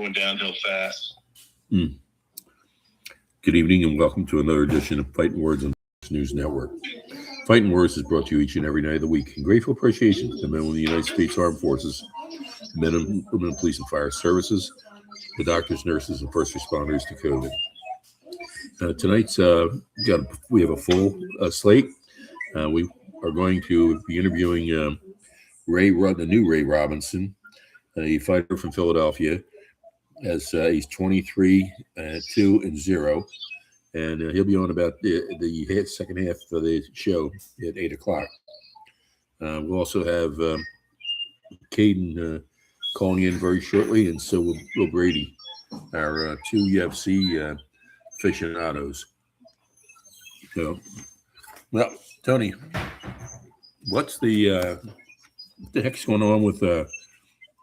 going downhill fast. Good evening and welcome to another edition of Fightnwords on the News Network. Fightnwords is brought to you each and every night of the week in grateful appreciation to the men of the United States Armed Forces, the men and women of police and fire services, the doctors, nurses, and first responders to COVID. Tonight's we have a full slate. We are going to be interviewing the new Ray Robinson, a fighter from Philadelphia. As he's 23-2-0, and he'll be on about the second half of the show at 8:00. We'll also have Caden calling in very shortly, and so will Brady, our two UFC aficionados. So, well, Tony, what's the heck's going on with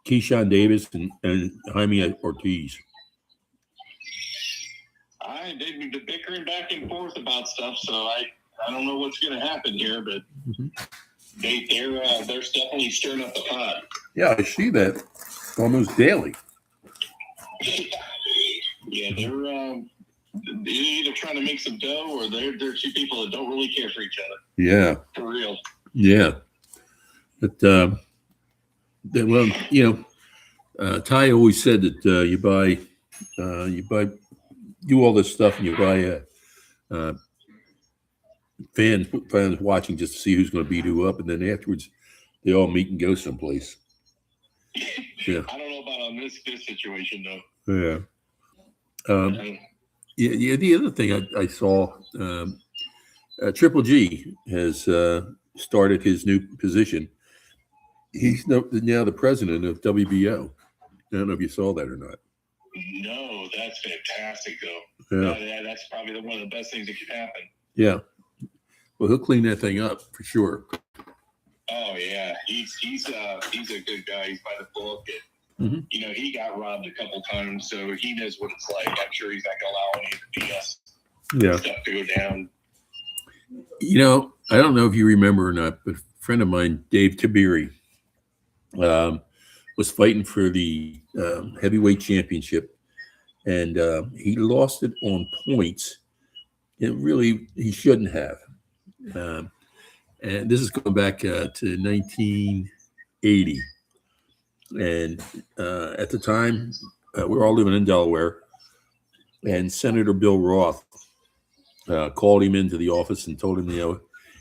Keyshawn Davis and Jaime Ortiz? They've been bickering back and forth about stuff, so I don't know what's going to happen here, but they're definitely stirring up the pot. Yeah, I see that almost daily. Yeah, they're either trying to make some dough or they're two people that don't really care for each other. Yeah, for real. Yeah, but well, Ty always said that you do all this stuff and you buy fans watching just to see who's going to beat who up, and then afterwards they all meet and go someplace. Yeah, I don't know about on this situation though. Yeah. The other thing I saw, Triple G has started his new position. He's now the president of WBO. I don't know if you saw that or not. No, that's fantastic, though. Yeah. That's probably one of the best things that could happen. Yeah. Well, he'll clean that thing up for sure. Oh yeah, he's a good guy. He's by the book. And, he got robbed a couple times, so he knows what it's like. I'm sure he's not going to allow any of the BS stuff to go down. I don't know if you remember or not, but a friend of mine, Dave Tabiri, was fighting for the heavyweight championship, and he lost it on points. Really, he shouldn't have. And this is going back to 1980. And at the time, we were all living in Delaware, and Senator Bill Roth called him into the office and told him,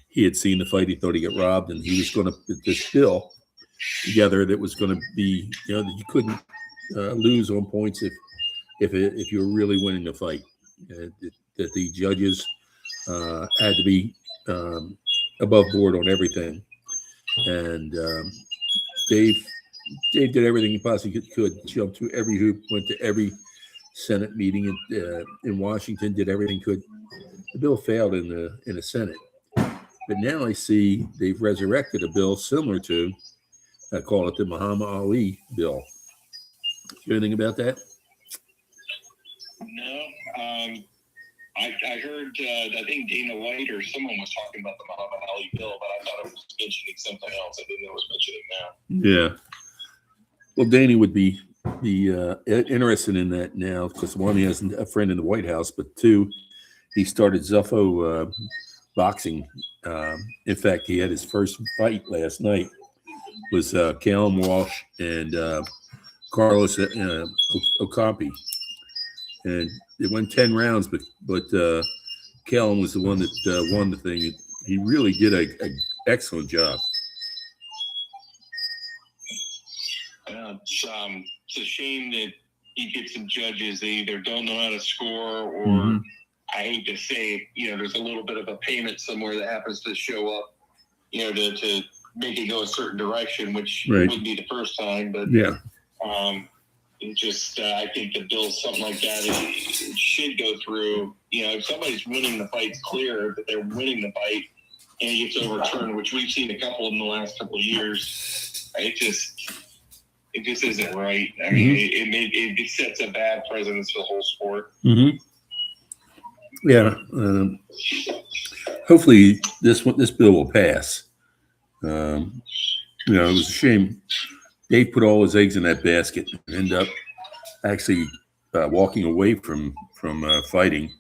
he had seen the fight. He thought he got robbed, and he was going to put this bill together that was going to be, that you couldn't lose on points if you were really winning the fight. That the judges had to be above board on everything. And Dave did everything he possibly could. Jumped through every hoop, went to every Senate meeting in Washington, did everything he could. The bill failed in the Senate. But now I see they've resurrected a bill similar to, I call it the Muhammad Ali bill. You anything about that? No. I heard, I think Dana White or someone was talking about the Muhammad Ali bill, but I thought it was mentioning something else. I didn't know it was mentioning now. Yeah. Well, Danny would be interested in that now because one, he has a friend in the White House, but two, he started Zuffo boxing. In fact, he had his first fight last night. Was Callum Walsh and Carlos Ocampi, and it went 10 rounds. But Callum was the one that won the thing. He really did an excellent job. It's a shame that you get some judges that either don't know how to score or I hate to say, there's a little bit of a payment somewhere that happens to show up, to make it go a certain direction, which wouldn't be the first time. But it just, I think the bill, something like that, it should go through. If somebody's winning the fight, it's clear that they're winning the fight and it gets overturned, which we've seen a couple in the last couple of years. It just isn't right. I mean, it sets a bad precedence for the whole sport. Yeah. Hopefully this bill will pass. It was a shame. Dave put all his eggs in that basket and end up actually walking away from fighting,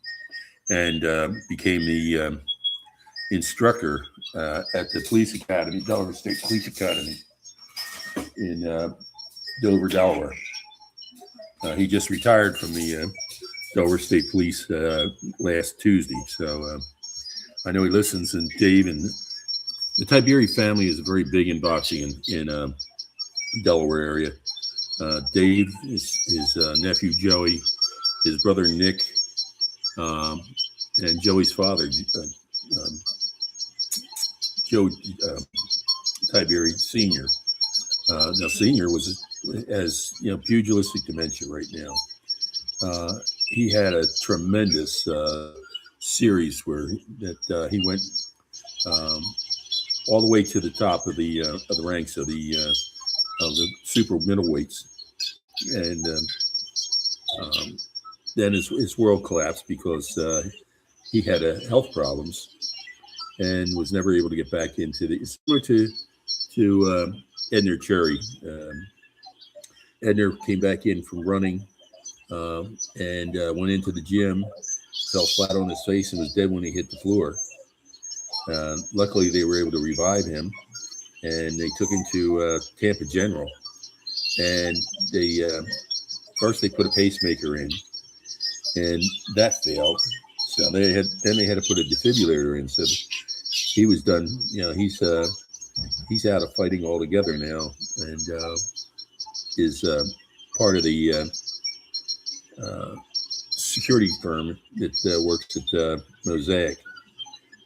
and became the instructor at the police academy, Delaware State Police Academy in Dover, Delaware. He just retired from the Delaware State Police last Tuesday, so I know he listens. And Dave and the Tiberi family is very big in boxing in Delaware area. Dave, his nephew Joey, his brother Nick, and Joey's father, Joe Tiberi Sr. Now, Sr. has pugilistic dementia right now. He had a tremendous series that he went all the way to the top of the ranks of the super middleweights, and then his world collapsed because he had health problems and was never able to get back into similar to Edner Cherry. Edner came back in from running and went into the gym, fell flat on his face, and was dead when he hit the floor. Luckily, they were able to revive him, and they took him to Tampa General. And they first they put a pacemaker in, and that failed. So they had to put a defibrillator in. So he was done. He's out of fighting altogether now, and is part of the security firm that works at Mosaic.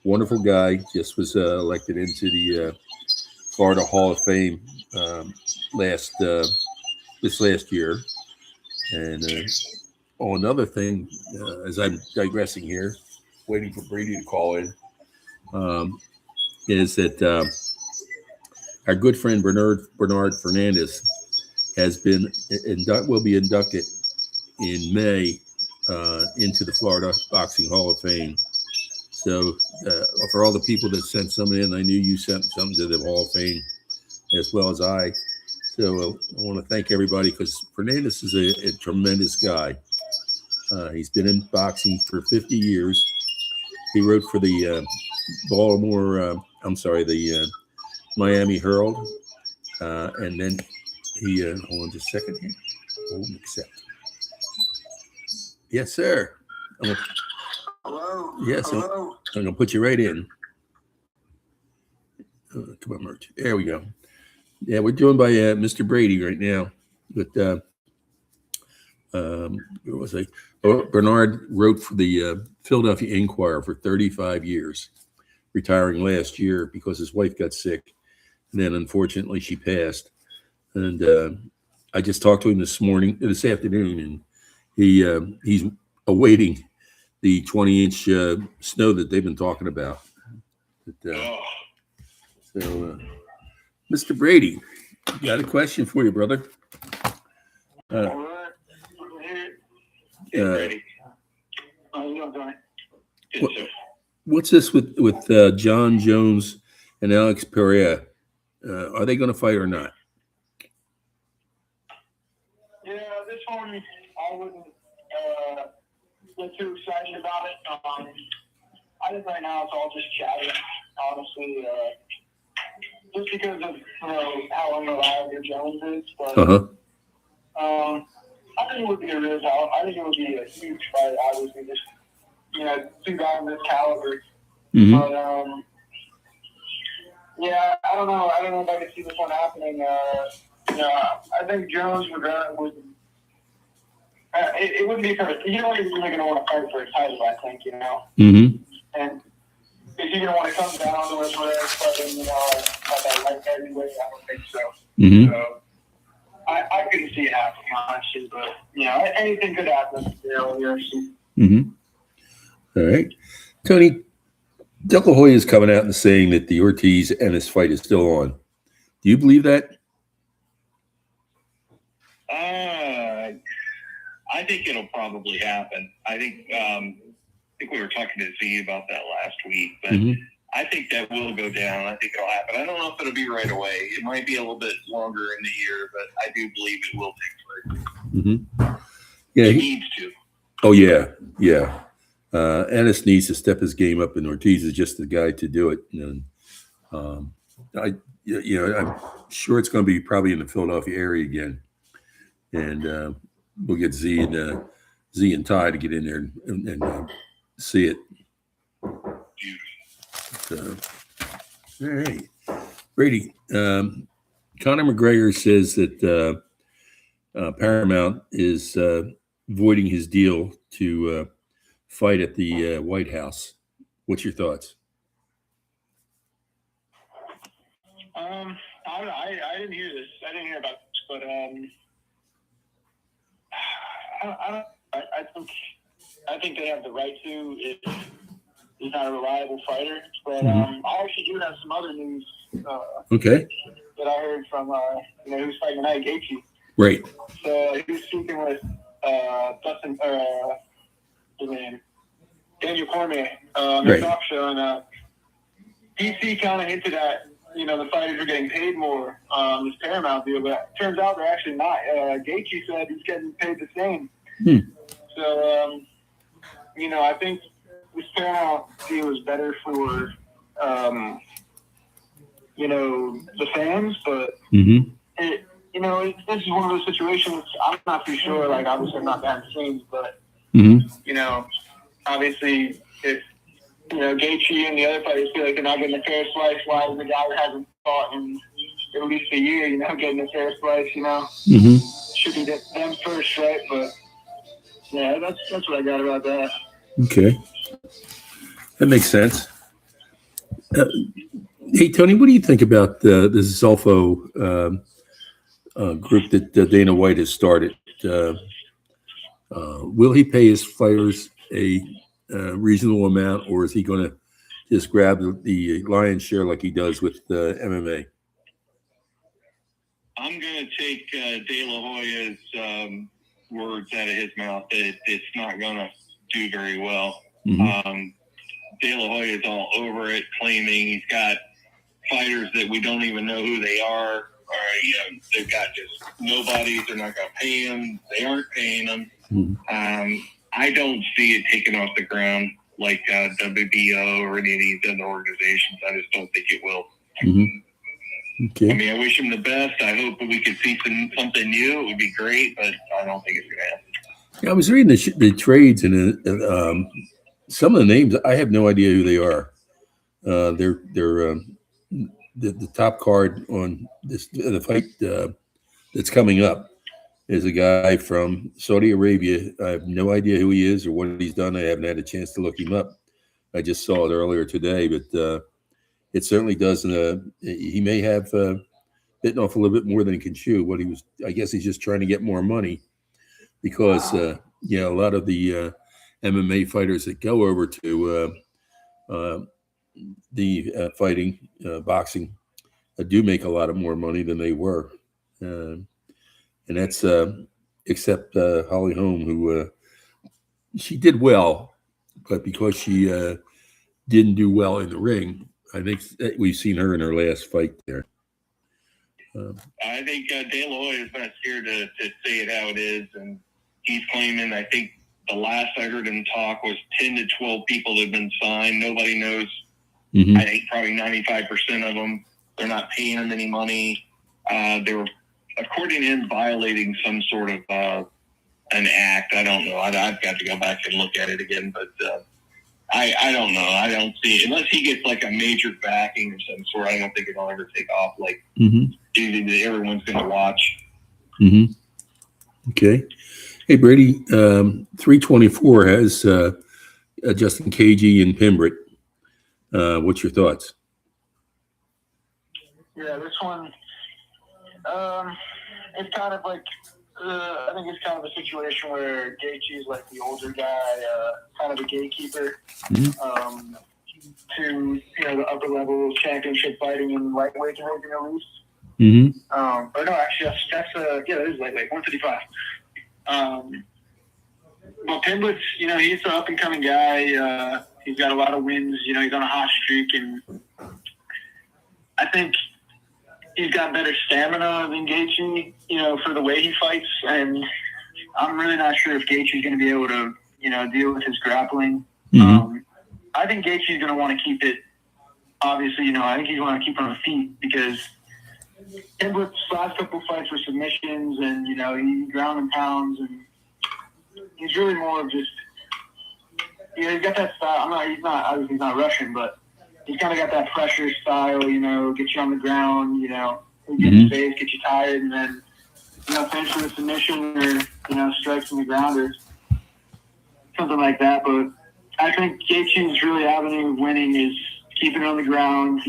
Wonderful guy. Just was elected into the Florida Hall of Fame this last year. And another thing, as I'm digressing here, waiting for Brady to call in, is that our good friend Bernard Fernandez will be inducted in May into the Florida Boxing Hall of Fame. So for all the people that sent some in, I knew you sent something to the Hall of Fame as well as I. So I want to thank everybody, because Fernandez is a tremendous guy. He's been in boxing for 50 years. He wrote for the the Miami Herald. And then he, hold on just a second here. Accept. Yes, sir. Hello. Yes, Hello. I'm going to put you right in. Come on, Merch. There we go. Yeah, we're joined by Mr. Brady right now. But where was I? Bernard wrote for the Philadelphia Inquirer for 35 years, retiring last year because his wife got sick. And then, unfortunately, she passed. And I just talked to him this afternoon, and he's awaiting the 20-inch snow that they've been talking about. But, so, Mr. Brady, got a question for you, brother. All right. Ready? How you doing, Tony? Good, sir. What's this with John Jones and Alex Pereira? Are they going to fight or not? Yeah, this one I wouldn't get too excited about it. I think right now it's all just chatting, honestly. Just because of how unreliable Jones is, but I think it would be a real talent. I think it would be a huge fight. Obviously, just two guys of this caliber. Mm-hmm. But yeah, I don't know. I don't know if I could see this one happening. I think Jones would. It wouldn't be perfect. You know, he's really going to want to fight for a title, I think. Mm-hmm. And is he going to want to come down to it for fighting? At that light heavyweight? I don't think so. Mm-hmm. So I couldn't see it happening, honestly. But anything could happen. Mm-hmm. All right, Tony. De La Hoya is coming out and saying that the Ortiz and his fight is still on. Do you believe that? I think it'll probably happen. I think we were talking to Z about that last week, but I think that will go down. I think it'll happen. I don't know if it'll be right away. It might be a little bit longer in the year, but I do believe it will take place. Mm-hmm. Yeah. He needs to. Oh yeah, yeah. Ennis needs to step his game up, and Ortiz is just the guy to do it. And I'm sure it's going to be probably in the Philadelphia area again, and we'll get Z and Ty to get in there and see it. So, all right, Brady. Conor McGregor says that Paramount is voiding his deal to fight at the White House. What's your thoughts? I didn't hear this. I didn't hear about this, but I think they have the right to if he's not a reliable fighter. But I actually do have some other news. Okay. That I heard from who's fighting tonight, Gaethje. Right. So he was speaking with Dustin, his name, Daniel Cormier, on the talk show, and DC kind of hinted at the fighters are getting paid more on this Paramount deal, but it turns out they're actually not. Gaethje said he's getting paid the same. So I think this Paramount deal is better for the fans, but this is one of those situations. I'm not too sure. Like, obviously, I'm not behind the scenes, but obviously, if Gaethje and the other fighters feel like they're not getting a fair slice, why is the guy who hasn't fought in at least a year, getting a fair slice? Should be them first, right? But yeah, that's what I got about that. Okay, that makes sense. Hey, Tony, what do you think about this Zolfo group that Dana White has started? Will he pay his fighters a reasonable amount, or is he going to just grab the lion's share like he does with MMA? I'm going to take De La Hoya's words out of his mouth that it's not going to do very well. De La Hoya is all over it, claiming he's got fighters that we don't even know who they are, or they've got just nobodies. They're not going to pay them. They aren't paying them. I don't see it taken off the ground like WBO or any of these other organizations. I just don't think it will. Okay. I mean, I wish him the best. I hope that we could see something new. It would be great, but I don't think it's going to happen. Yeah, I was reading the trades, and some of the names, I have no idea who they are. They're the top card on the fight that's coming up is a guy from Saudi Arabia. I have no idea who he is or what he's done. I haven't had a chance to look him up. I just saw it earlier today, but it certainly doesn't. He may have bitten off a little bit more than he can chew. I guess he's just trying to get more money because a lot of the MMA fighters that go over to the fighting, boxing, do make a lot of more money than they were. And that's except Holly Holm, who she did well, but because she didn't do well in the ring, I think we've seen her in her last fight there. I think De La Hoya is not scared to say it how it is, and he's claiming, I think the last I heard him talk was 10 to 12 people that have been signed. Nobody knows. I think probably 95% of them, they're not paying him any money. They were, according to him, violating some sort of an act. I don't know. I've got to go back and look at it again, but I don't know. I don't see it. Unless he gets like a major backing of some sort, I don't think it'll ever take off like anything that everyone's going to watch. Okay. Hey, Brady, 324 has Justin Cagey and Pimbrett. What's your thoughts? Yeah, this one, it's kind of like, I think it's kind of a situation where Gaethje is like the older guy, kind of a gatekeeper to the upper level championship fighting in lightweight division at least. Or no, actually, that's that is lightweight, 155. But Pimbrett, he's an up and coming guy. He's got a lot of wins. He's on a hot streak, and I think he's got better stamina than Gaethje, for the way he fights. And I'm really not sure if Gaethje's going to be able to, deal with his grappling. Mm-hmm. I think Gaethje's going to want to keep it. Obviously, I think he's going to keep it on the feet because Timber's last couple fights were submissions, and he ground and pounds, and he's really more of just. He's got that style. He's not Russian, but he's kind of got that pressure style. Get you on the ground. Get in space, get you tired, and then finish with a submission or strikes in the ground or something like that. But I think Gaethje's really avenue of winning is keeping it on the ground.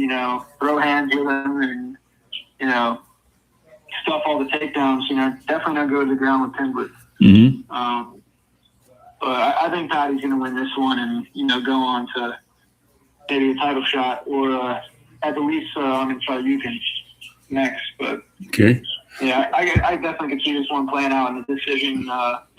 Throw hands with him and stuff all the takedowns. Definitely not go to the ground with Timber. Mm-hmm. But I think Patty's going to win this one and, go on to maybe a title shot or at the least I'm going to try Yukon next. But, okay. Yeah, I definitely could see this one playing out in the decision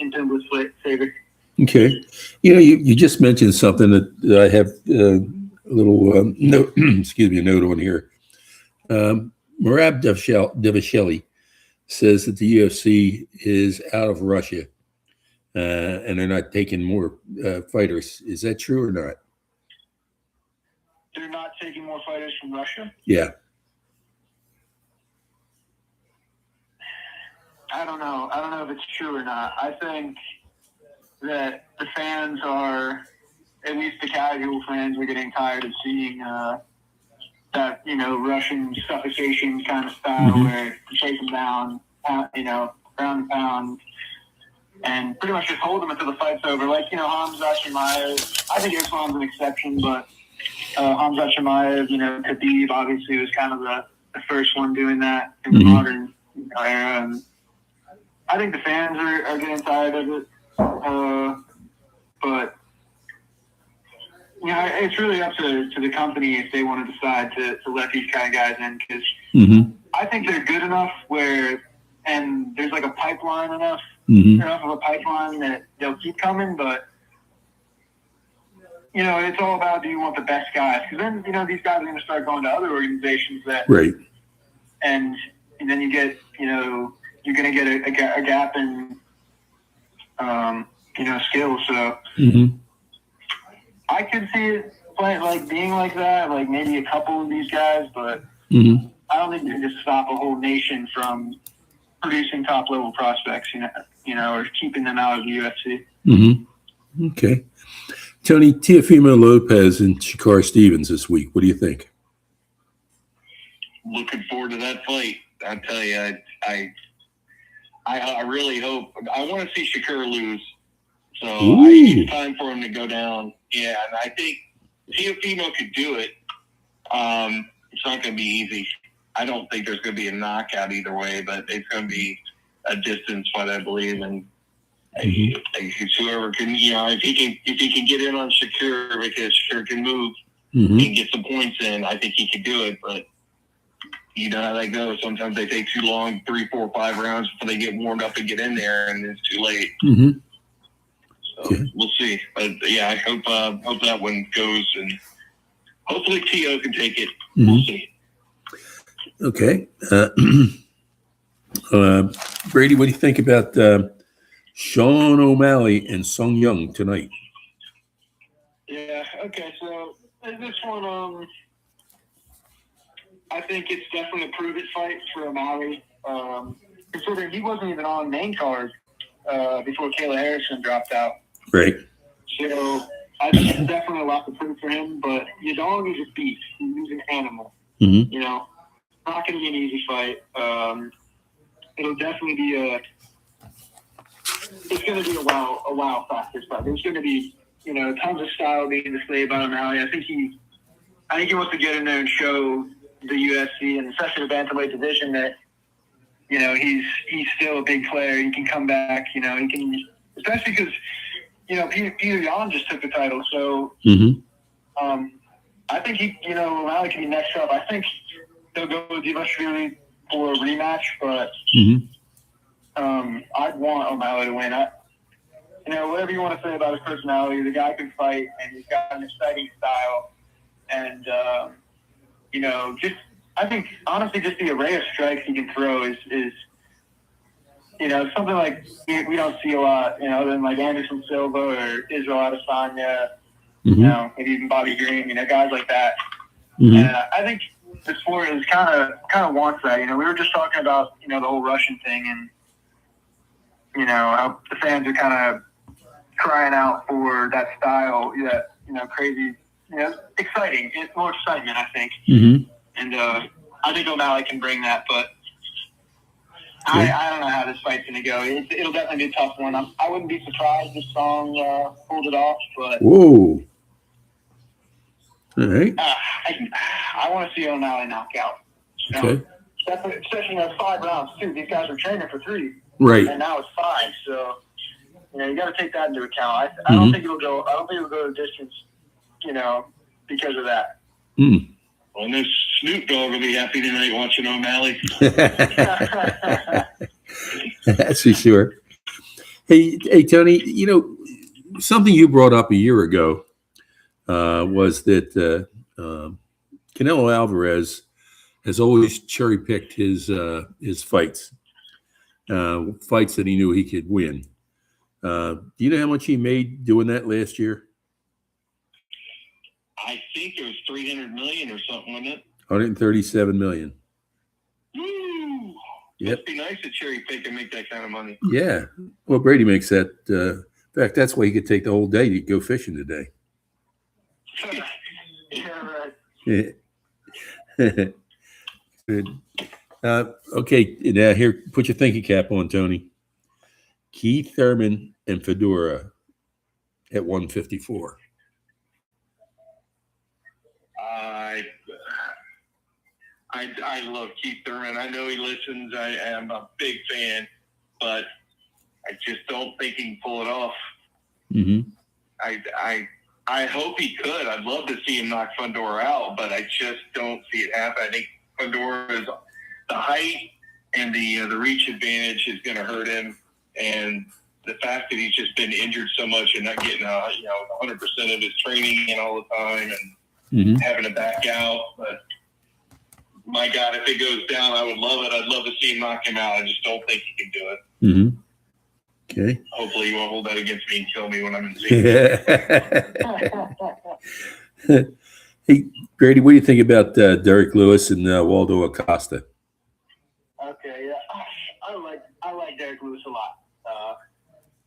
in Timber's favor. Okay. You just mentioned something that I have a little note, a note on here. Merab Dvalishvili says that the UFC is out of Russia. And they're not taking more fighters. Is that true or not? They're not taking more fighters from Russia? Yeah. I don't know. I don't know if it's true or not. I think that the fans are, at least the casual fans, are getting tired of seeing that, Russian suffocation kind of style where you take them down, ground and pound, and pretty much just hold them until the fight's over. Like, Hamza Chimaev. I think Islam's an exception, but Hamza Chimaev, Khabib obviously was kind of the first one doing that in the modern era. And I think the fans are getting tired of it. But, it's really up to the company if they want to decide to let these kind of guys in because I think they're good enough and there's like a pipeline enough of a pipeline that they'll keep coming, but it's all about do you want the best guys? Because then these guys are going to start going to other organizations that right, and then you get you're going to get a gap in skills. So I could see it being like that, like maybe a couple of these guys, but I don't think you can just stop a whole nation from producing top level prospects, or keeping them out of the UFC. Okay. Tony, Teofimo Lopez and Shakar Stevens this week. What do you think? Looking forward to that fight. I tell you, I really hope. I want to see Shakir lose. So it's time for him to go down. Yeah, and I think Teofimo could do it. It's not going to be easy. I don't think there's going to be a knockout either way, but it's going to be a distance fight, I believe. And whoever can, if he can get in on Shakir because Shakir can move and get some points in, I think he could do it. But you know how that goes. Sometimes they take too long, 3, 4, 5 rounds before they get warmed up and get in there, and it's too late. So we'll see. But yeah, I hope that one goes, and hopefully Tio can take it. We'll see. Okay. Brady, what do you think about Sean O'Malley and Sung Young tonight? Yeah, okay, so this one, I think it's definitely a prove-it fight for O'Malley, considering he wasn't even on main card before Kayla Harrison dropped out. Right. So I think it's definitely a lot to prove for him, but your dog is a beast. He's an animal. Not going to be an easy fight. It'll definitely be it's going to be a wow factor fight. There's going to be, tons of style being displayed by O'Malley. I think he wants to get in there and show the UFC and especially the bantamweight division that, he's still a big player. He can come back, he can, especially because, Peter Yan just took the title. So, I think O'Malley can be next up. I think they'll go with Dvalishvili for a rematch, but I'd want O'Malley to win. Whatever you want to say about his personality, the guy can fight, and he's got an exciting style. And, I think, honestly, just the array of strikes he can throw is something like we don't see a lot, other than like Anderson Silva or Israel Adesanya, maybe even Bobby Green, guys like that. Mm-hmm. And I think the sport is kind of wants that. We were just talking about the whole Russian thing, and how the fans are kind of crying out for that style, that crazy, exciting. It's more excitement, I think. Mm-hmm. And I think O'Malley can bring that, but Okay. I don't know how this fight's going to go. It'll definitely be a tough one. I wouldn't be surprised if Song pulled it off, but Whoa. All right. I want to see O'Malley knock out. Okay. Especially 5 rounds, too. These guys are training for 3. Right. And now it's 5, so you got to take that into account. I don't think it'll go. I don't think it'll go to distance. Because of that. Mm. Well, no Snoop Dogg will be happy tonight watching O'Malley. That's for sure. Hey, Tony. Something you brought up a year ago was that Canelo Alvarez has always cherry picked his fights, fights that he knew he could win. Do you know how much he made doing that last year? I think it was $300 million or something, wasn't it? 137 million. Woo! Yep. Must be nice to cherry pick and make that kind of money. Yeah. Well, Brady makes that. In fact, that's why he could take the whole day to go fishing today. Yeah, right. Good. Okay. Now here, put your thinking cap on, Tony. Keith Thurman and Fedora at 154. I love Keith Thurman. I know he listens. I am a big fan, but I just don't think he can pull it off. Mm-hmm. I hope he could. I'd love to see him knock Fedora out, but I just don't see it happen. I think Fedora's the height and the reach advantage is going to hurt him, and the fact that he's just been injured so much and not getting 100% of his training in all the time and having to back out. But my God, if it goes down, I would love it. I'd love to see him knock him out. I just don't think he can do it. Mm-hmm. Okay. Hopefully you won't hold that against me and kill me when I'm in the Hey, Grady, what do you think about Derek Lewis and Waldo Acosta? Okay, yeah, I like Derek Lewis a lot,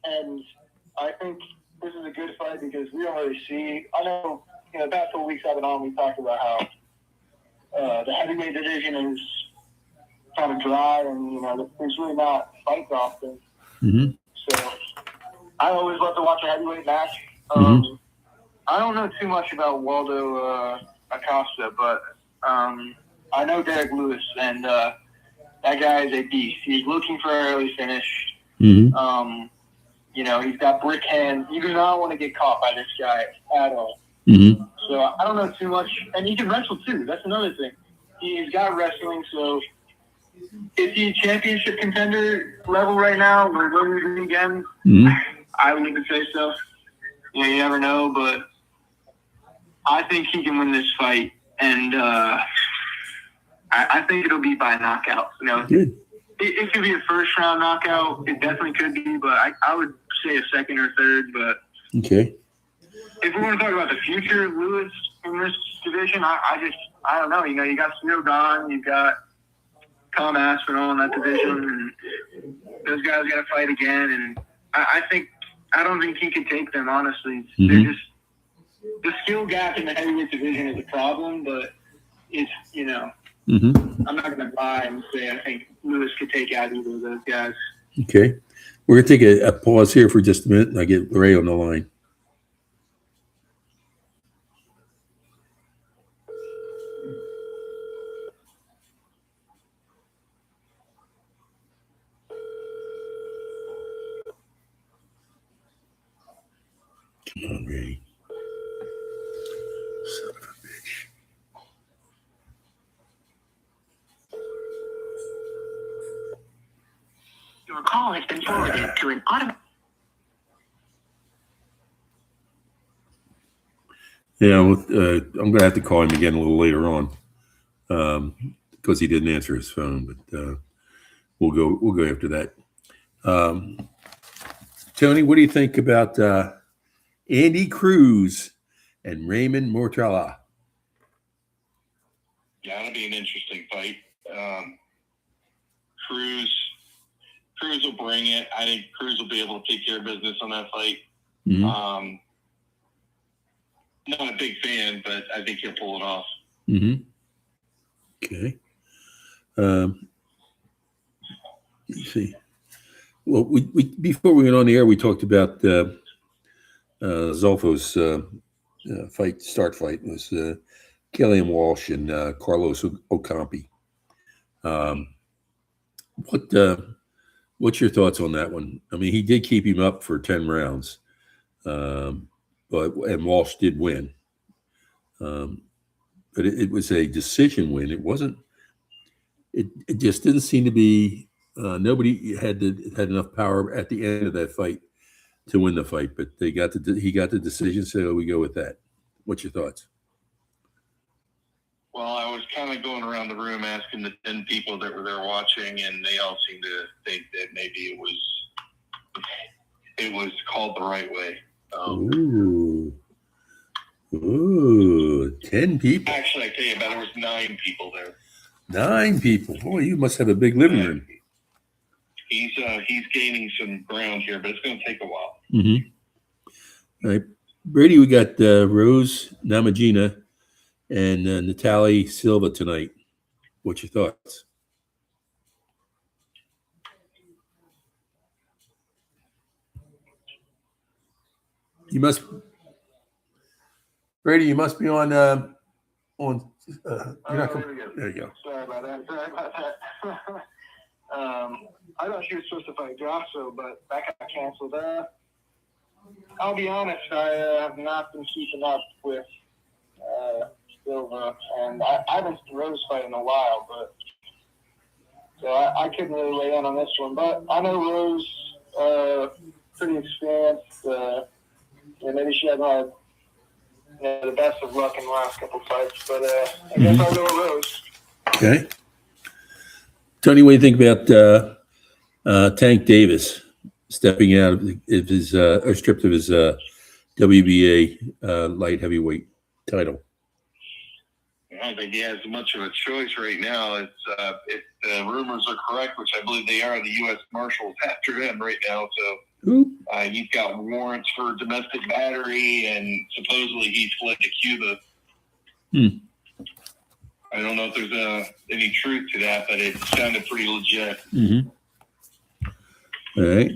and I think this is a good fight because we don't really see. I know, the past couple weeks I've been on, we talked about how the heavyweight division is kind of dry, and there's really not fights often. Mm-hmm. So I always love to watch a heavyweight match. I don't know too much about Waldo Acosta, but I know Derek Lewis, and that guy is a beast. He's looking for an early finish. Mm-hmm. He's got brick hands. You do not want to get caught by this guy at all. Mm-hmm. So I don't know too much. And he can wrestle, too. That's another thing. He's got wrestling, so is he championship contender level right now? We're going again. Mm-hmm. I wouldn't even say so. You never know, but I think he can win this fight, and I think it'll be by knockout. Good. It could be a first-round knockout. It definitely could be, but I would say a second or third. But okay. If we're going to talk about the future of Lewis in this division, I don't know. You got Snow Don, you've got Tom Aspinall in that division, and those guys got to fight again. And I don't think he can take them, honestly. Mm-hmm. They're just the skill gap in the heavyweight division is a problem, but it's Mm-hmm. I'm not going to lie and say I think Lewis could take out either of those guys. Okay. We're going to take a pause here for just a minute, and I get Ray on the line. Come on, Ray. Son of a bitch. Your call has been forwarded to an automatic. Yeah, I'm going to have to call him again a little later on because he didn't answer his phone. But we'll go after that. Tony, what do you think about Andy Cruz and Raymond Mortala? Yeah, it'll be an interesting fight. Cruz will bring it. I think Cruz will be able to take care of business on that fight. Mm-hmm. Not a big fan, but I think he'll pull it off. Mm-hmm. Okay. Let's see. Well, we before we went on the air, we talked about Zolfo's start fight. It was Kellyanne Walsh and Carlos Ocampi. What's your thoughts on that one? I mean, he did keep him up for 10 rounds, and Walsh did win. But it was a decision win. It wasn't. It just didn't seem to be. Nobody had enough power at the end of that fight to win the fight. But he got the decision, so we go with that. What's your thoughts? Well, I was kind of going around the room asking the 10 people that were there watching, and they all seemed to think that maybe it was called the right way. Ooh, 10 people. Actually, I tell you about it, was 9 people there. 9 people. Boy, you must have a big living room. He's gaining some ground here, but it's going to take a while. Mm-hmm. All right, Brady, we got Rose Namajunas and Natalie Silva tonight. What's your thoughts? Brady, you must be on. You're not there you go. Sorry about that. I thought she was supposed to fight Grasso, but that got canceled. I'll be honest, I have not been keeping up with Silva, and I haven't seen Rose fight in a while, but so I couldn't really weigh in on this one. But I know Rose, pretty experienced. Maybe she hasn't had the best of luck in the last couple fights, but I guess I'll go with Rose. Okay. Tony, what do you think about Tank Davis stepping out of his or stripped of his WBA light heavyweight title? I don't think he has much of a choice right now. It's if the rumors are correct, which I believe they are, the U.S. Marshals after him right now. So he's got warrants for domestic battery, and supposedly he fled to Cuba. I don't know if there's any truth to that, but it sounded pretty legit. Mm-hmm. All right.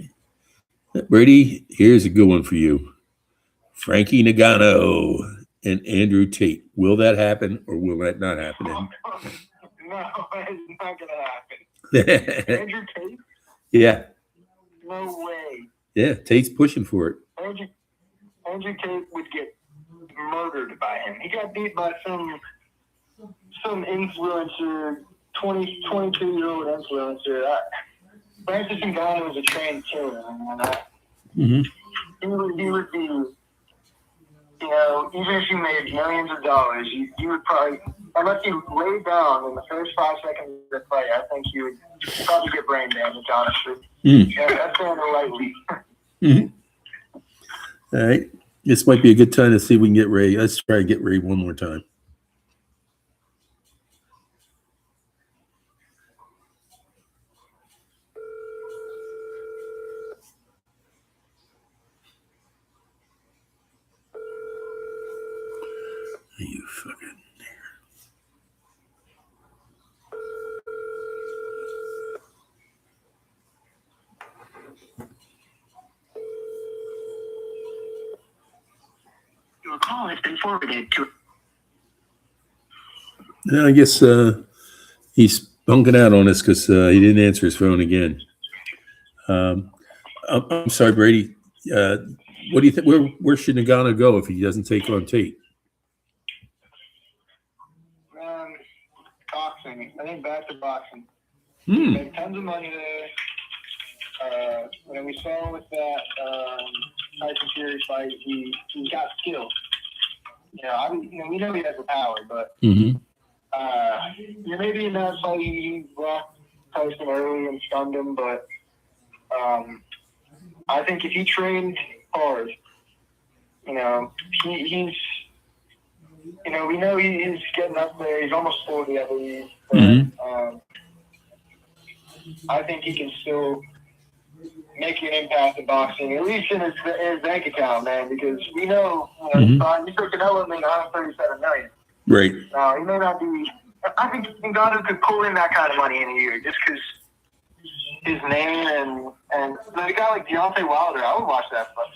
Brady, here's a good one for you. Frankie Ngannou and Andrew Tate. Will that happen or will that not happen? No, it's not going to happen. Andrew Tate? Yeah. No way. Yeah, Tate's pushing for it. Andrew Tate would get murdered by him. He got beat by some influencer, 22-year-old influencer. Francis Ngannou was a trained killer. He would be, even if you made millions of dollars, you would probably, unless you laid down in the first 5 seconds of the fight, I think you would probably get brain damage, honestly. Yeah, that's saying it lightly. All right. This might be a good time to see if we can get Ray. Let's try and get Ray one more time. You fucking. Your call has been forwarded to. I guess he's bunking out on us because he didn't answer his phone again. I'm sorry, Brady. What do you think? Where should Ngannou go if he doesn't take on Tate? Boxing. I think back to boxing. He made tons of money there. We saw with that Tyson Fury fight, he got skill. We know he has the power, but maybe in that fight he blocked Tyson early and stunned him, but I think if he trained hard, he's, we know he's getting up there. He's almost 40, I believe. But, I think he can still make an impact in boxing, at least in his bank account, man, because we know, you took Canelo made $137 million. Right. Now, he may not be, I think Ngannou could pull in that kind of money in a year just because his name and like a guy like Deontay Wilder, I would watch that fight.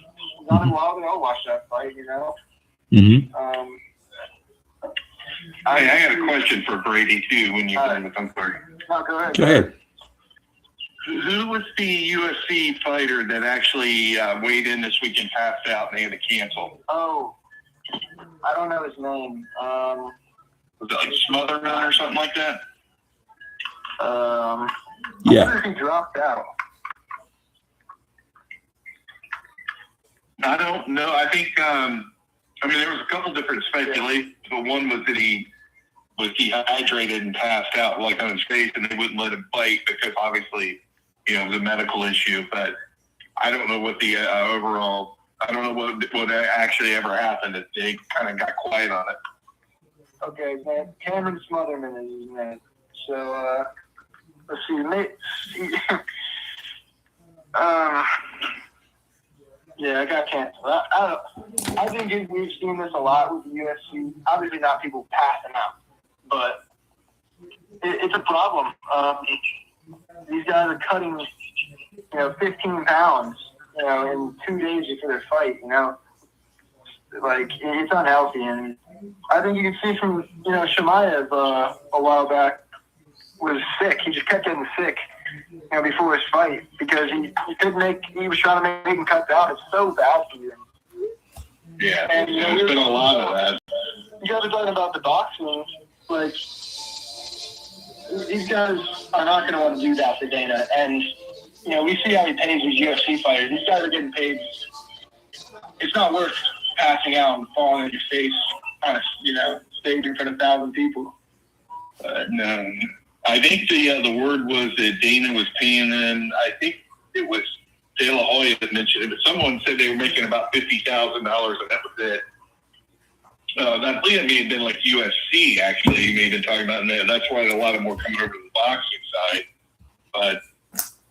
Deontay Wilder, I would watch that fight, I got a question for Brady, too, when you're done with him. No, go ahead. Go ahead. Who was the UFC fighter that actually weighed in this week and passed out and they had to cancel? Oh, I don't know his name. Was it like Smotherman or something like that? I Yeah. wonder if he dropped out. I don't know. I think, there was a couple different speculations, but one was that he was dehydrated and passed out like on his face and they wouldn't let him fight because obviously, it was a medical issue, but I don't know what the overall, I don't know what actually ever happened. They kind of got quiet on it. Okay, man. Cameron Smotherman is his name. So, let's see. Yeah, I got canceled. I think we've seen this a lot with the UFC. Obviously not people passing out, but it's a problem. These guys are cutting, 15 pounds, in 2 days before their fight, Like, it's unhealthy. And I think you can see from, Chimaev a while back was sick. He just kept getting sick, before his fight because he was trying to make him cut down. It's so bad for you. Yeah, and, there's been a lot of that. You guys are talking about the boxing, like, these guys are not going to want to do that for Dana. And, we see how he pays these UFC fighters. These guys are getting paid. It's not worth passing out and falling on your face on a, stage in front of 1,000 people. No. I think the word was that Dana was paying them, I think it was De La Hoya that mentioned it, but someone said they were making about $50,000 and that was it. I believe it may have been like UFC, actually, he may have been talking about, and that's why a lot of them were coming over to the boxing side. But,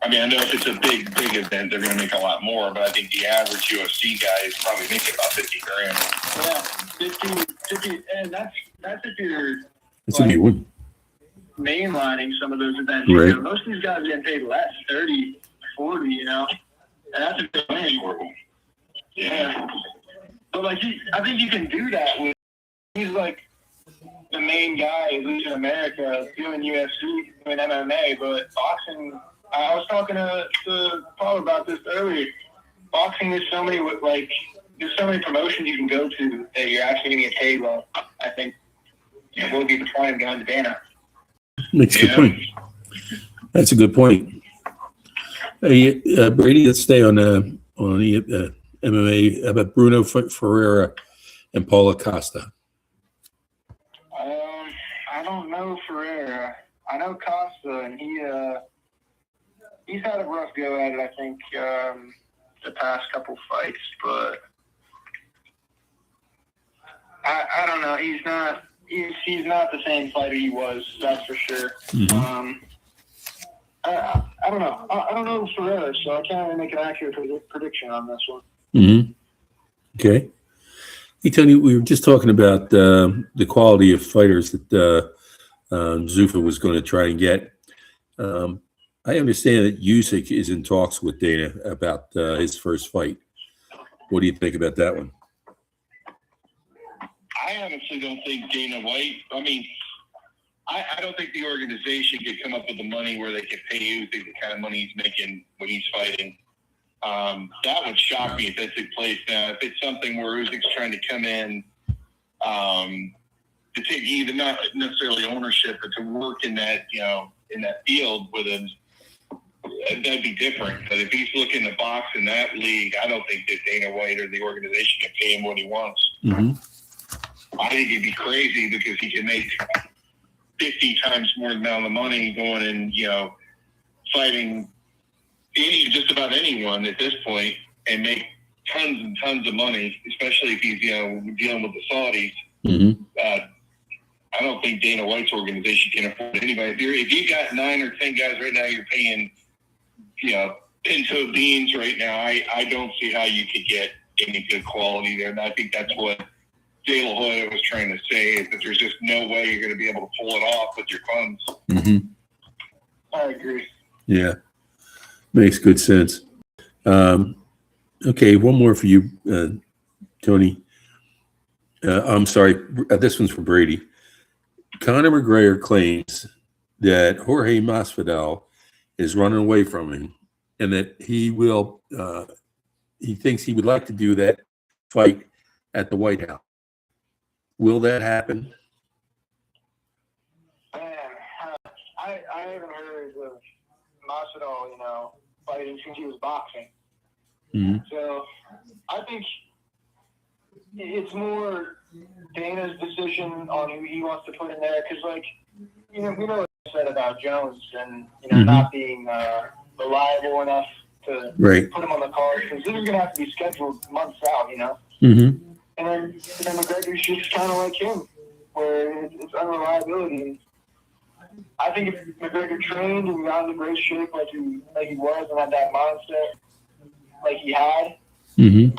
I know if it's a big event, they're going to make a lot more, but I think the average UFC guy is probably making about $50,000. Yeah, 50, and that's if you're That's a new one. mainlining some of those events. Right. Most of these guys are getting paid less, 30, 40, and that's a good thing. Yeah. But, like, I think you can do that with, he's like the main guy, at least in America, doing UFC, doing MMA, but boxing, I was talking to Paul about this earlier. Boxing, there's so many promotions you can go to that you're actually going to get paid well. I think we'll be the plan behind the Dana. That's a good point. That's a good point. Hey, Brady, let's stay on the MMA. How about Bruno Ferreira and Paulo Costa? I don't know Ferreira. I know Costa, and he's had a rough go at it, I think, the past couple fights, but I don't know. He's not the same fighter he was, that's for sure. Mm-hmm. I don't know. I don't know Ferreira, so I can't really make an accurate prediction on this one. Mm-hmm. Okay. Hey, Tony, we were just talking about the quality of fighters that Zuffa was going to try and get. I understand that Usyk is in talks with Dana about his first fight. What do you think about that one? I honestly don't think Dana White, I don't think the organization could come up with the money where they could pay Usyk the kind of money he's making when he's fighting. That would shock me if that took place. Now, if it's something where Usyk's trying to come in to take either not necessarily ownership, but to work in that, in that field with him, that'd be different. But if he's looking to box in that league, I don't think that Dana White or the organization can pay him what he wants. Mm-hmm. I think he'd be crazy because he can make 50 times more amount of money going and, fighting, just about anyone at this point and make tons and tons of money, especially if he's dealing with the Saudis. Mm-hmm. I don't think Dana White's organization can afford anybody. If you got 9 or 10 guys right now, you're paying pinto beans right now. I don't see how you could get any good quality there, and I think that's what De La Hoya was trying to say, is that there's just no way you're going to be able to pull it off with your funds. Mm-hmm. I agree. Yeah, makes good sense. Okay, one more for you, Tony. I'm sorry, this one's for Brady. Conor McGregor claims that Jorge Masvidal is running away from him, and that he will. He thinks he would like to do that fight at the White House. Will that happen? Man, I haven't heard of Masvidal, fighting since he was boxing. Mm-hmm. So I think it's more Dana's decision on who he wants to put in there, because, we know what I said about Jones and not being reliable enough to put him on the card, because this is going to have to be scheduled months out, Mm-hmm. And then McGregor's just kind of like him, where it's unreliability. I think if McGregor trained and got into great shape like he was and had that mindset like he had, it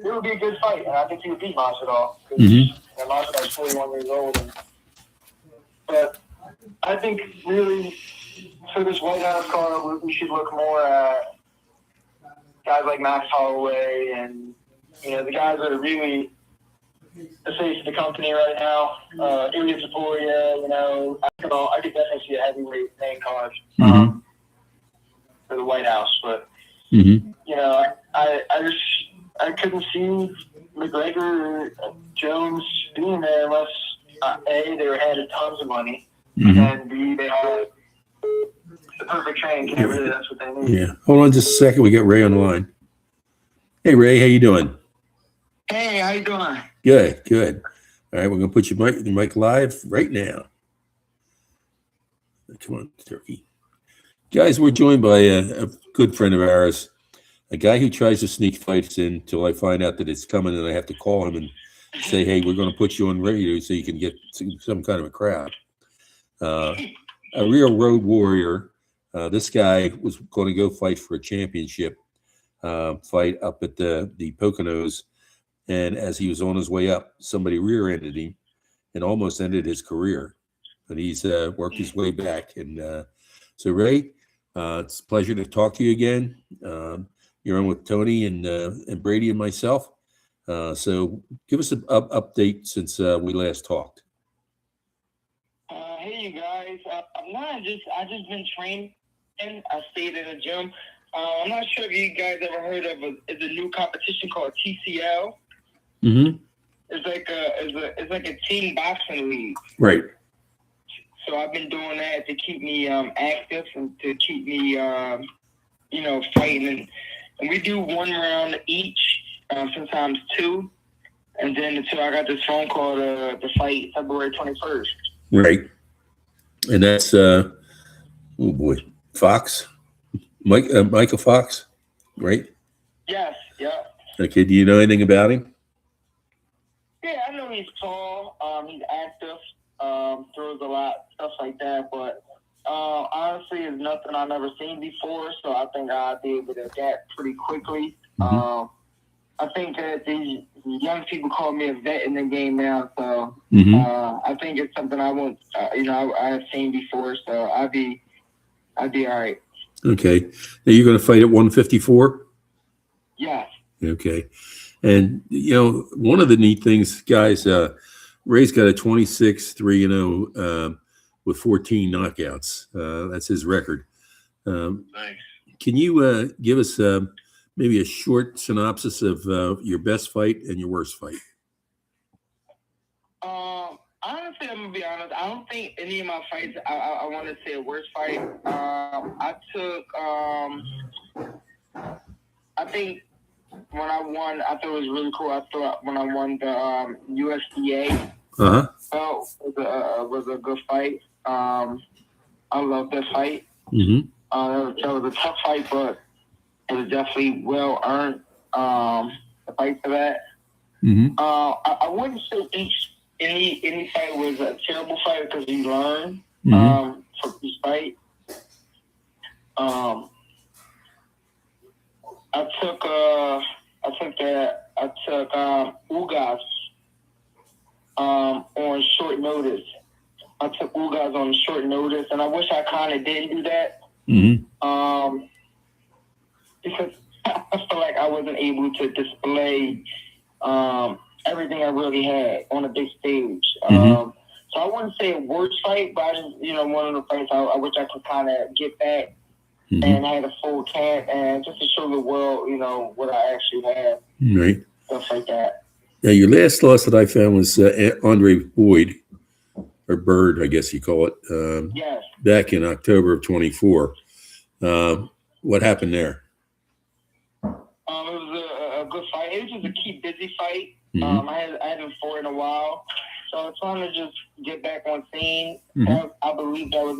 would be a good fight, and I think he would beat Masvidal. Masvidal's 41 years old. But I think really for this White House card, we should look more at guys like Max Holloway and the guys that are really the face of the company right now. Ilya Taporia, I could definitely see a heavyweight main card for the White House, but I couldn't see McGregor or Jones being there unless A, they were handed tons of money, and B, they had the perfect training camp. Really, that's what they need. Yeah. Hold on just a second. We got Ray on the line. Hey, Ray, how you doing? Hey, how you doing? Good. All right, we're gonna put your mic live right now. Come on, Turkey. Guys, we're joined by a good friend of ours, a guy who tries to sneak fights in until I find out that it's coming, and I have to call him and say, "Hey, we're going to put you on radio so you can get some kind of a crowd." A real road warrior. This guy was going to go fight for a championship fight up at the Poconos, and as he was on his way up, somebody rear-ended him and almost ended his career. But he's worked his way back. And so, Ray, it's a pleasure to talk to you again. You're on with Tony and Brady and myself. So give us an update since we last talked. Hey, you guys. I just been training. I stayed in a gym. I'm not sure if you guys ever heard of it's a new competition called TCL. Mm-hmm. It's like a team boxing league. Right. So I've been doing that to keep me active and to keep me fighting. And we do 1 round each, sometimes 2. And then until I got this phone call to fight February 21st. Right. And that's Fox, Michael Fox, right? Yes. Yeah. Okay. Do you know anything about him? Yeah, I know he's tall. He's active. Throws a lot, stuff like that. But honestly, it's nothing I've never seen before. So I think I'll be able to adapt pretty quickly. Mm-hmm. I think that these young people call me a vet in the game now. So I think it's something I won't. I've seen before. So I'd be all right. Okay. Now you're going to fight at 154? Yes. Okay. And, one of the neat things, guys, Ray's got a 26-3-0 with 14 knockouts. That's his record. Nice. Can you give us maybe a short synopsis of your best fight and your worst fight? Honestly, I'm going to be honest. I don't think any of my fights, I want to say a worst fight. I think when I won, I thought it was really cool. I thought when I won the USDA belt was a good fight. I love that fight. Mm-hmm. That was a tough fight, but it was definitely well earned. The fight for that. Mm-hmm. I wouldn't say any fight was a terrible fight because you learn Mm-hmm. from each fight. I took Ugas on short notice. I took Ugas on short notice, and I wish I kind of didn't do that. Mm-hmm. Because I feel like I wasn't able to display everything I really had on a big stage. Mm-hmm. So I wouldn't say a worst fight, but I just, one of the fights I wish I could kind of get back Mm-hmm. and I had a full camp and just to show the world, what I actually had. Right. Stuff like that. Now, your last loss that I found was Andre Boyd, or Bird, I guess you call it. Yes. Back in October of 24. What happened there? It was a good fight. It was just a keep busy fight. Mm-hmm. I haven't fought in a while, so I was trying to just get back on scene. Mm-hmm. I believe that was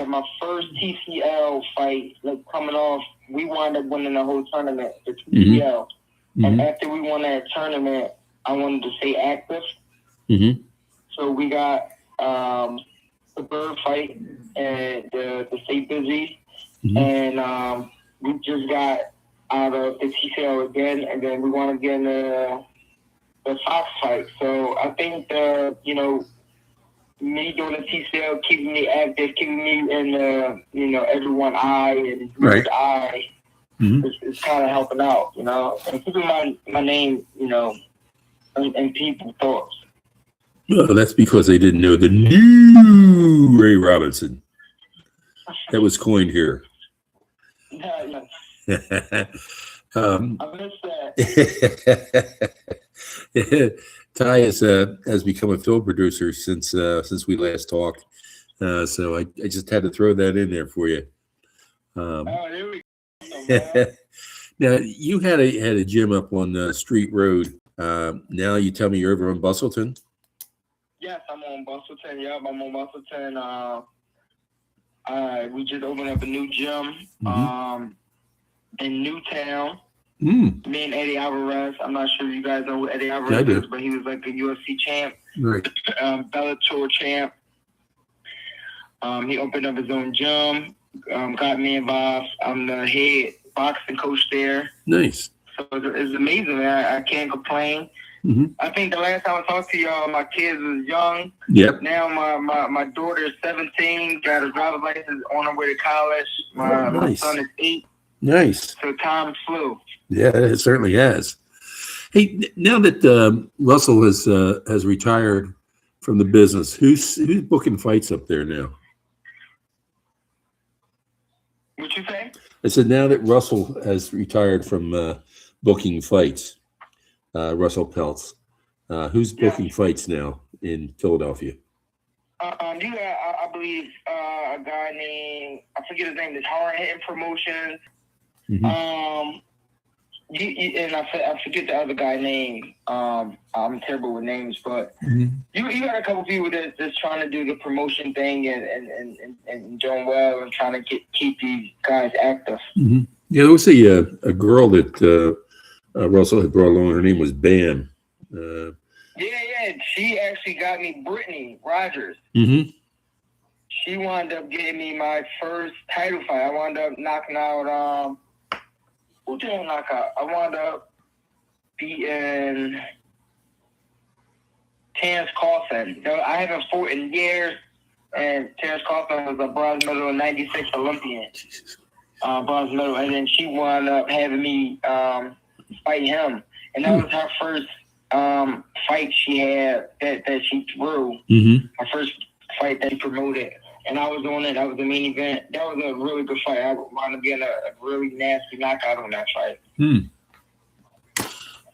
my first TCL fight. Like coming off, we wound up winning the whole tournament, the TCL. Mm-hmm. And after we won that tournament, I wanted to stay active. Mm-hmm. So we got the Bird fight and the Stay Busy. Mm-hmm. And we just got out of the TCL again, and then we won again the Fox fight. So I think me doing the TCL, keeping me active, keeping me in everyone's eye and Right. eye, Mm-hmm. is kind of helping out, and keeping my name, in people's thoughts. Well, that's because they didn't know the new Ray Robinson that was coined here. Yeah. I missed that. Ty has become a film producer since we last talked, so I just had to throw that in there for you. There we go. Now you had a gym up on Street Road. Now you tell me you're over on Bustleton. Yes, I'm on Bustleton. Yep, I'm on Bustleton. We just opened up a new gym in Newtown. Me and Eddie Alvarez. I'm not sure if you guys know who Eddie Alvarez is, but he was like a UFC champ, Right. Bellator champ. He opened up his own gym, got me involved. I'm the head boxing coach there. Nice. So it's amazing, man. I can't complain. Mm-hmm. I think the last time I talked to y'all, my kids was young. Yep. Now my daughter is 17, got a driver's license, on her way to college. My son is 8. Nice. So time flew. Yeah, it certainly has. Hey, now that Russell has retired from the business, who's booking fights up there now? What you say? I said now that Russell has retired from booking fights, Russell Peltz, who's booking fights now in Philadelphia? I believe a guy named, I forget his name, is Hard Hitting Promotions. Mm-hmm. And I forget the other guy's name. I'm terrible with names, but you got a couple people that's trying to do the promotion thing and doing well and trying to keep these guys active. Mm-hmm. Yeah, there was a girl that Russell had brought along. Her name was Bam. Yeah. She actually got me Brittany Rogers. Mm-hmm. She wound up getting me my first title fight. I wound up knocking out who did I knock out? I wound up beating Terrence Coffin. I haven't fought in years, and Terrence Coffin was a bronze medal in '96 Olympian. Bronze medal, and then she wound up having me fight him, and that was her first fight she had that she threw. Mm-hmm. Her first fight that she promoted. And I was on it. That was the main event. That was a really good fight. I wound up getting a really nasty knockout on that fight.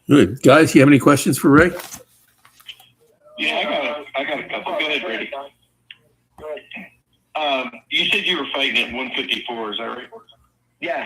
Good. Guys, you have any questions for Ray? Yeah, I got a couple. Go ahead, Brady. You said you were fighting at 154, is that right? Yeah.